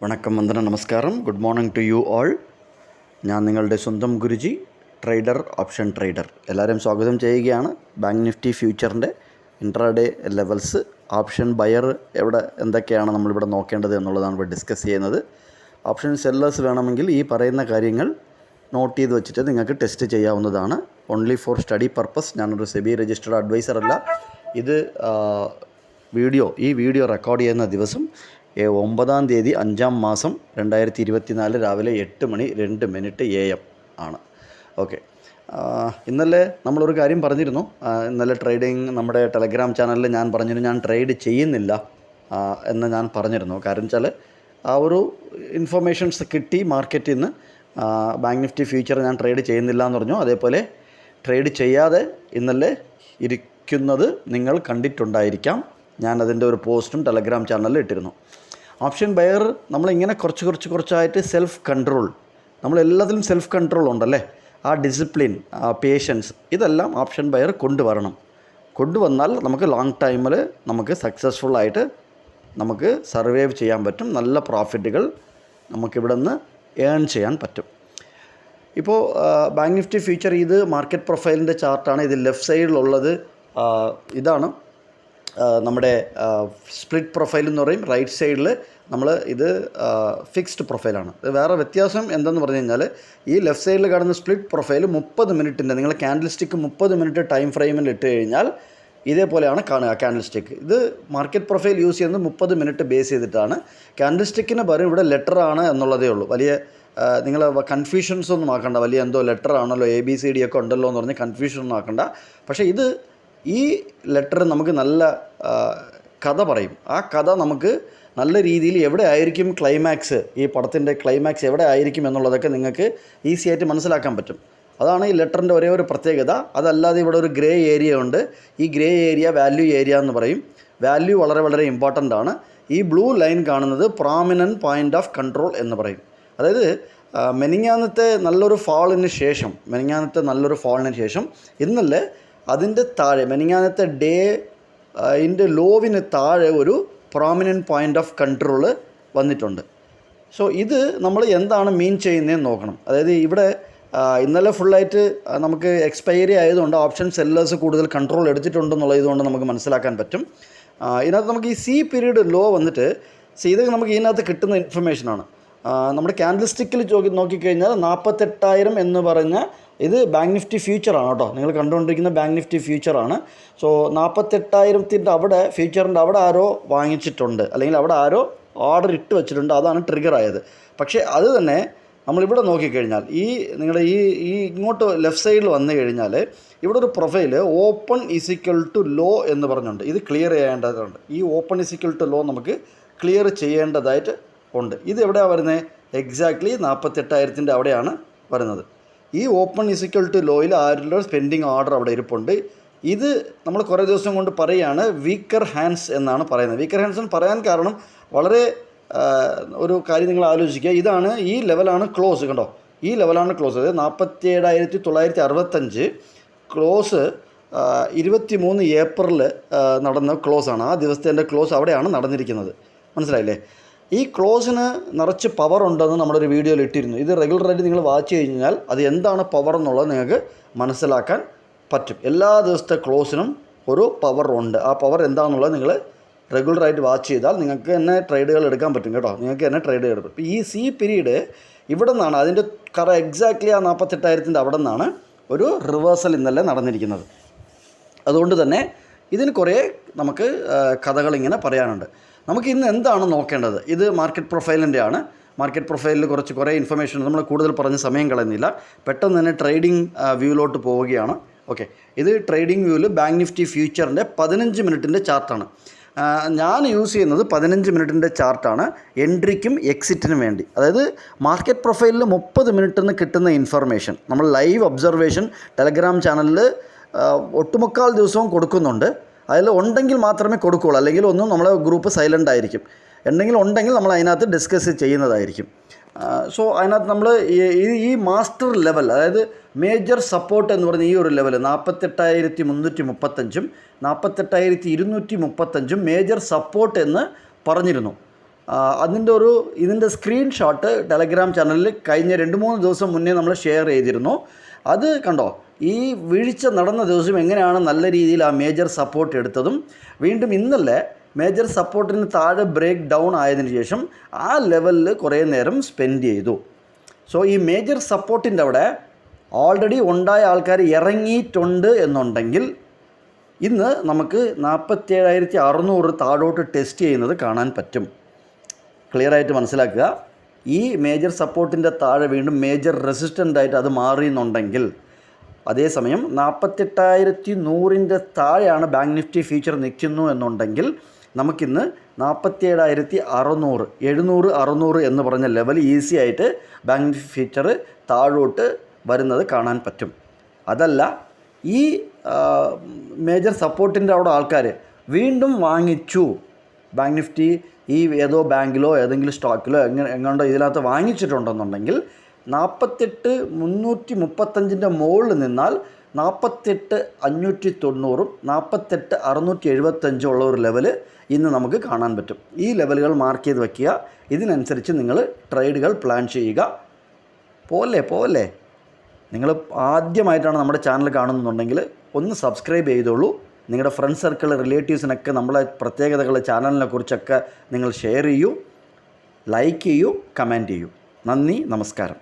വണക്കം, വന്ദനം, നമസ്കാരം. Good morning to you all. ഞാൻ നിങ്ങളുടെ സ്വന്തം ഗുരുജി, ട്രേഡർ, ഓപ്ഷൻ ട്രേഡർ. എല്ലാവരും സ്വാഗതം ചെയ്യുകയാണ്. ബാങ്ക് നിഫ്റ്റി ഫ്യൂച്ചറിൻ്റെ ഇൻട്രാഡേ ലെവൽസ്, ഓപ്ഷൻ ബയർ എന്തൊക്കെയാണ് നമ്മളിവിടെ നോക്കേണ്ടത് എന്നുള്ളതാണ് ഇവിടെ ഡിസ്കസ് ചെയ്യുന്നത്. ഓപ്ഷൻ സെല്ലേഴ്സ് വേണമെങ്കിൽ ഈ പറയുന്ന കാര്യങ്ങൾ നോട്ട് ചെയ്ത് വെച്ചിട്ട് നിങ്ങൾക്ക് ടെസ്റ്റ് ചെയ്യാവുന്നതാണ്. Only for study purpose. ഞാനൊരു സെബി രജിസ്റ്റേർഡ് അഡ്വൈസർ അല്ല. ഇത് ഈ വീഡിയോ റെക്കോർഡ് ചെയ്യുന്ന ദിവസം 9-ാം തീയതി 5-ാം മാസം 2024 രാവിലെ 8:02 AM ആണ്. ഓക്കെ, ഇന്നലെ നമ്മളൊരു കാര്യം പറഞ്ഞിരുന്നു. ഇന്നലെ ട്രേഡിങ് നമ്മുടെ ടെലഗ്രാം ചാനലിൽ ഞാൻ പറഞ്ഞിരുന്നു ഞാൻ ട്രേഡ് ചെയ്യുന്നില്ല എന്ന് ഞാൻ പറഞ്ഞിരുന്നു. കാരണം വെച്ചാൽ ആ ഒരു ഇൻഫർമേഷൻസ് കിട്ടി മാർക്കറ്റിൽ നിന്ന്. ബാങ്ക് നിഫ്റ്റി ഫ്യൂച്ചർ ഞാൻ ട്രേഡ് ചെയ്യുന്നില്ല എന്ന് പറഞ്ഞു. അതേപോലെ ട്രേഡ് ചെയ്യാതെ ഇന്നലെ ഇരിക്കുന്നത് നിങ്ങൾ കണ്ടിട്ടുണ്ടായിരിക്കാം. ഞാനതിൻ്റെ ഒരു പോസ്റ്റും ടെലഗ്രാം ചാനലിൽ ഇട്ടിരുന്നു. ഓപ്ഷൻ ബയർ നമ്മളിങ്ങനെ കുറച്ചായിട്ട് സെൽഫ് കൺട്രോൾ, നമ്മളെല്ലാത്തിലും സെൽഫ് കൺട്രോൾ ഉണ്ടല്ലേ, ആ ഡിസിപ്ലിൻ, ആ പേഷ്യൻസ്, ഇതെല്ലാം ഓപ്ഷൻ ബയർ കൊണ്ടുവന്നാൽ നമുക്ക് ലോങ് ടൈമിൽ നമുക്ക് സക്സസ്ഫുള്ളായിട്ട് നമുക്ക് സർവൈവ് ചെയ്യാൻ പറ്റും. നല്ല പ്രോഫിറ്റുകൾ നമുക്കിവിടെ നിന്ന് ഏൺ ചെയ്യാൻ പറ്റും. ഇപ്പോൾ ബാങ്ക് നിഫ്റ്റി ഫ്യൂച്ചർ ഇത് മാർക്കറ്റ് പ്രൊഫൈലിൻ്റെ ചാർട്ടാണ്. ഇത് ലെഫ്റ്റ് സൈഡിലുള്ളത് ഇതാണ് നമ്മുടെ സ്പ്ലിറ്റ് പ്രൊഫൈൽ എന്ന് പറയും. റൈറ്റ് സൈഡിൽ ഇത് ഫിക്സ്ഡ് പ്രൊഫൈലാണ്. ഇത് വേറെ വ്യത്യാസം എന്തെന്ന് പറഞ്ഞു കഴിഞ്ഞാൽ ഈ ലെഫ്റ്റ് സൈഡിൽ കാണുന്ന സ്പ്ലിറ്റ് പ്രൊഫൈൽ 30 മിനിറ്റിൻ്റെ, നിങ്ങൾ ക്യാൻഡിൽ സ്റ്റിക്ക് 30 മിനിറ്റ് ടൈം ഫ്രെയിമിൽ ഇട്ട് കഴിഞ്ഞാൽ ഇതേപോലെയാണ് കാണുക ക്യാൻഡിൽ സ്റ്റിക്ക്. ഇത് മാർക്കറ്റ് പ്രൊഫൈൽ യൂസ് ചെയ്യുന്നത് 30 മിനിറ്റ് ബേസ് ചെയ്തിട്ടാണ്. ക്യാൻഡിൽ സ്റ്റിക്കിന് പകരം ഇവിടെ ലെറ്റർ ആണ് എന്നുള്ളതേ ഉള്ളൂ. വലിയ നിങ്ങൾ കൺഫ്യൂഷൻസ് ഒന്നും ആക്കണ്ട. വലിയ എന്തോ ലെറ്റർ ആണല്ലോ, ABCD ഒക്കെ ഉണ്ടല്ലോ എന്ന് പറഞ്ഞ് കൺഫ്യൂഷൻ ഒന്നും ആക്കണ്ട. പക്ഷേ ഈ ലെറ്റർ നമുക്ക് നല്ല കഥ പറയും. ആ കഥ നമുക്ക് നല്ല രീതിയിൽ എവിടെ ആയിരിക്കും ക്ലൈമാക്സ്, ഈ പടത്തിൻ്റെ ക്ലൈമാക്സ് എവിടെ ആയിരിക്കും എന്നുള്ളതൊക്കെ നിങ്ങൾക്ക് ഈസി ആയിട്ട് മനസ്സിലാക്കാൻ പറ്റും. അതാണ് ഈ ലെറ്ററിൻ്റെ ഒരേ ഒരു പ്രത്യേകത. അതല്ലാതെ ഇവിടെ ഒരു ഗ്രേ ഏരിയ ഉണ്ട്. ഈ ഗ്രേ ഏരിയ വാല്യൂ ഏരിയ എന്ന് പറയും. വാല്യൂ വളരെ വളരെ ഇമ്പോർട്ടൻ്റ് ആണ്. ഈ ബ്ലൂ ലൈൻ കാണുന്നത് പ്രോമിനൻറ്റ് പോയിൻ്റ് ഓഫ് കൺട്രോൾ എന്ന് പറയും. അതായത് മെനിങ്ങാന്നത്തെ നല്ലൊരു ഫാളിന് ശേഷം ഇന്നലെ അതിൻ്റെ താഴെ മെനിങ്ങാന്നത്തെ ഇതിൻ്റെ ലോവിന് താഴെ ഒരു പ്രോമിനൻറ്റ് പോയിൻ്റ് ഓഫ് കൺട്രോൾ വന്നിട്ടുണ്ട്. സോ ഇത് നമ്മൾ എന്താണ് മീൻ ചെയ്യുന്നതെന്ന് നോക്കണം. അതായത് ഇവിടെ ഇന്നലെ ഫുള്ളായിട്ട് നമുക്ക് എക്സ്പയറി ആയതുകൊണ്ട് ഓപ്ഷൻ സെല്ലേഴ്സ് കൂടുതൽ കൺട്രോൾ എടുത്തിട്ടുണ്ടെന്നുള്ളതുകൊണ്ട് നമുക്ക് മനസ്സിലാക്കാൻ പറ്റും. ഇതിനകത്ത് നമുക്ക് ഈ C പീരീഡ് ലോ വന്നിട്ട് ഇത് നമുക്ക് ഇതിനകത്ത് കിട്ടുന്ന ഇൻഫർമേഷനാണ്. നമ്മുടെ ക്യാൻഡിൽ സ്റ്റിക്കിൽ നോക്കിക്കഴിഞ്ഞാൽ 48,000 എന്ന് പറഞ്ഞ ഇത് ബാങ്ക് നിഫ്റ്റി ഫ്യൂച്ചറാണ് കേട്ടോ. നിങ്ങൾ കണ്ടുകൊണ്ടിരിക്കുന്ന ബാങ്ക് നിഫ്റ്റി ഫ്യൂച്ചറാണ്. സോ 48,000 അവിടെ ഫ്യൂച്ചറിൻ്റെ അവിടെ ആരോ വാങ്ങിച്ചിട്ടുണ്ട്, അല്ലെങ്കിൽ അവിടെ ആരോ ഓർഡർ ഇട്ട് വെച്ചിട്ടുണ്ട്. അതാണ് ട്രിഗർ ആയത്. പക്ഷേ അത് തന്നെ നമ്മളിവിടെ നോക്കിക്കഴിഞ്ഞാൽ നിങ്ങളുടെ ഈ ഇങ്ങോട്ട് ലെഫ്റ്റ് സൈഡിൽ വന്നു കഴിഞ്ഞാൽ ഇവിടെ ഒരു profile open is equal to low എന്ന് പറഞ്ഞുണ്ട്. ഇത് ക്ലിയർ ചെയ്യേണ്ടതുണ്ട്. ഈ ഓപ്പൺ ഈസിക്വൽ ടു ലോ നമുക്ക് ക്ലിയർ ചെയ്യേണ്ടതായിട്ട് ഉണ്ട്. ഇത് എവിടെയാണ് വരുന്നത്? എക്സാക്ട്ലി 48,000 അവിടെയാണ് വരുന്നത്. ഈ ഓപ്പൺ ഈസിക്വൽ ടു ലോയിൽ ആരുടെ പെൻഡിങ് ഓർഡർ അവിടെ ഇരിപ്പുണ്ട്. ഇത് നമ്മൾ കുറേ ദിവസം കൊണ്ട് പറയുകയാണ് വീക്കർ ഹാൻഡ്സ് എന്നാണ് പറയുന്നത്. വീക്കർ ഹാൻഡ്സ് എന്ന് പറയാൻ കാരണം വളരെ ഒരു കാര്യം നിങ്ങൾ ആലോചിക്കുക. ഇതാണ് ഈ ലെവലാണ് ക്ലോസ്, കണ്ടോ, ഈ ലെവലാണ് ക്ലോസ്. അതായത് 47,965 ക്ലോസ് 23 ഏപ്രിൽ നടന്ന ക്ലോസാണ്. ആ ദിവസത്തെ ക്ലോസ് അവിടെയാണ് നടന്നിരിക്കുന്നത്. മനസ്സിലായില്ലേ? ഈ ക്ലോസിന് നിറച്ച് പവർ ഉണ്ടെന്ന് നമ്മളൊരു വീഡിയോയിൽ ഇട്ടിരുന്നു. ഇത് റെഗുലറായിട്ട് നിങ്ങൾ വാച്ച് കഴിഞ്ഞാൽ അത് എന്താണ് പവർ എന്നുള്ളത് നിങ്ങൾക്ക് മനസ്സിലാക്കാൻ പറ്റും. എല്ലാ ദിവസത്തെ ക്ലോസിനും ഒരു പവർ ഉണ്ട്. ആ പവർ എന്താണെന്നുള്ളത് നിങ്ങൾ റെഗുലറായിട്ട് വാച്ച് ചെയ്താൽ നിങ്ങൾക്ക് തന്നെ ട്രേഡുകൾ എടുക്കാൻ പറ്റും കേട്ടോ. നിങ്ങൾക്ക് തന്നെ ട്രേഡ് എടുക്കാൻ പറ്റും. ഈ C പീരീഡ് ഇവിടെ നിന്നാണ് അതിൻ്റെ എക്സാക്ട്ലി ആ 48,000 അവിടെ നിന്നാണ് ഒരു റിവേഴ്സൽ ഇന്നലെ നടന്നിരിക്കുന്നത്. അതുകൊണ്ട് തന്നെ ഇതിന് കുറേ നമുക്ക് കഥകളിങ്ങനെ പറയാനുണ്ട്. നമുക്ക് ഇന്ന് എന്താണ് നോക്കേണ്ടത്? ഇത് മാർക്കറ്റ് പ്രൊഫൈലിൻ്റെ ആണ്. മാർക്കറ്റ് പ്രൊഫൈലിൽ കുറേ ഇൻഫർമേഷൻ നമ്മൾ കൂടുതൽ പറഞ്ഞ് സമയം കളയുന്നില്ല. പെട്ടെന്ന് തന്നെ ട്രേഡിംഗ് വ്യൂവിലോട്ട് പോവുകയാണ്. ഓക്കെ, ഇത് ട്രേഡിംഗ് വ്യൂവിൽ ബാങ്ക് നിഫ്റ്റി ഫ്യൂച്ചറിൻ്റെ 15 മിനിറ്റിൻ്റെ ചാർട്ടാണ്. ഞാൻ യൂസ് ചെയ്യുന്നത് 15 മിനിറ്റിൻ്റെ ചാർട്ടാണ് എൻട്രിക്കും എക്സിറ്റിനും വേണ്ടി. അതായത് മാർക്കറ്റ് പ്രൊഫൈലിൽ 30 മിനിറ്റിൽ നിന്ന് കിട്ടുന്ന ഇൻഫർമേഷൻ നമ്മൾ ലൈവ് ഒബ്സർവേഷൻ ടെലഗ്രാം ചാനലിൽ ഒട്ടുമുക്കാൽ ദിവസവും കൊടുക്കുന്നുണ്ട്. അതിൽ ഉണ്ടെങ്കിൽ മാത്രമേ കൊടുക്കുകയുള്ളൂ, അല്ലെങ്കിൽ ഒന്നും നമ്മളെ ഗ്രൂപ്പ് സൈലൻ്റ് ആയിരിക്കും. ഉണ്ടെങ്കിൽ നമ്മൾ അതിനകത്ത് ഡിസ്കസ് ചെയ്യുന്നതായിരിക്കും. സോ അതിനകത്ത് നമ്മൾ ഈ മാസ്റ്റർ ലെവൽ, അതായത് മേജർ സപ്പോർട്ട് എന്ന് പറഞ്ഞ ഈ ഒരു ലെവൽ 48,335 48,235 മേജർ സപ്പോർട്ട് എന്ന് പറഞ്ഞിരുന്നു. ഇതിൻ്റെ സ്ക്രീൻഷോട്ട് ടെലഗ്രാം ചാനലിൽ കഴിഞ്ഞ 2-3 ദിവസം മുന്നേ നമ്മൾ ഷെയർ ചെയ്തിരുന്നു. അത് കണ്ടോ, ഈ വീഴ്ച നടന്ന ദിവസം എങ്ങനെയാണ് നല്ല രീതിയിൽ ആ മേജർ സപ്പോർട്ട് എടുത്തതും വീണ്ടും ഇന്നലെ മേജർ സപ്പോർട്ടിന് താഴെ ബ്രേക്ക് ഡൗൺ ആയതിനു ശേഷം ആ ലെവലിൽ കുറേ നേരം സ്പെൻഡ് ചെയ്തു. സോ ഈ മേജർ സപ്പോർട്ടിൻ്റെ അവിടെ ഓൾറെഡി ഉണ്ടായ ആൾക്കാർ ഇറങ്ങിയിട്ടുണ്ട് എന്നുണ്ടെങ്കിൽ ഇന്ന് നമുക്ക് 47,600 താഴോട്ട് ടെസ്റ്റ് ചെയ്യുന്നത് കാണാൻ പറ്റും. ക്ലിയറായിട്ട് മനസ്സിലാക്കുക. ഈ മേജർ സപ്പോർട്ടിൻ്റെ താഴെ വീണ്ടും മേജർ റെസിസ്റ്റൻ്റായിട്ട് അത് മാറിയെന്നുണ്ടെങ്കിൽ, അതേസമയം 48,100 താഴെയാണ് ബാങ്ക് നിഫ്റ്റി ഫ്യൂച്ചർ നിൽക്കുന്നു എന്നുണ്ടെങ്കിൽ നമുക്കിന്ന് 47,600 700-600 എന്ന് പറഞ്ഞ ലെവൽ ഈസി ആയിട്ട് ബാങ്ക് നിഫ്റ്റി ഫ്യൂച്ചർ താഴോട്ട് വരുന്നത് കാണാൻ പറ്റും. അതല്ല, ഈ മേജർ സപ്പോർട്ടിൻ്റെ അവിടെ ആൾക്കാർ വീണ്ടും വാങ്ങിച്ചു, ബാങ്ക് നിഫ്റ്റി ഈ ഏതോ ബാങ്കിലോ ഏതെങ്കിലും സ്റ്റോക്കിലോ എങ്ങാണ്ടോ ഇതിനകത്ത് വാങ്ങിച്ചിട്ടുണ്ടെന്നുണ്ടെങ്കിൽ 48,335 മുകളിൽ നിന്നാൽ 48,590 48,675 ഉള്ള ഒരു ലെവൽ ഇന്ന് നമുക്ക് കാണാൻ പറ്റും. ഈ ലെവലുകൾ മാർക്ക് ചെയ്ത് വയ്ക്കുക. ഇതിനനുസരിച്ച് നിങ്ങൾ ട്രേഡുകൾ പ്ലാൻ ചെയ്യുക. പോലെ നിങ്ങൾ ആദ്യമായിട്ടാണ് നമ്മുടെ ചാനൽ കാണുന്നുണ്ടെങ്കിൽ ഒന്ന് സബ്സ്ക്രൈബ് ചെയ്തോളൂ. നിങ്ങളുടെ ഫ്രണ്ട് സർക്കിൾ, റിലേറ്റീവ്സിനൊക്കെ നമ്മളെ പ്രത്യേകതകൾ, ചാനലിനെ കുറിച്ചൊക്കെ നിങ്ങൾ ഷെയർ ചെയ്യൂ, ലൈക്ക് ചെയ്യൂ, കമൻറ്റ് ചെയ്യൂ. നന്ദി, നമസ്കാരം.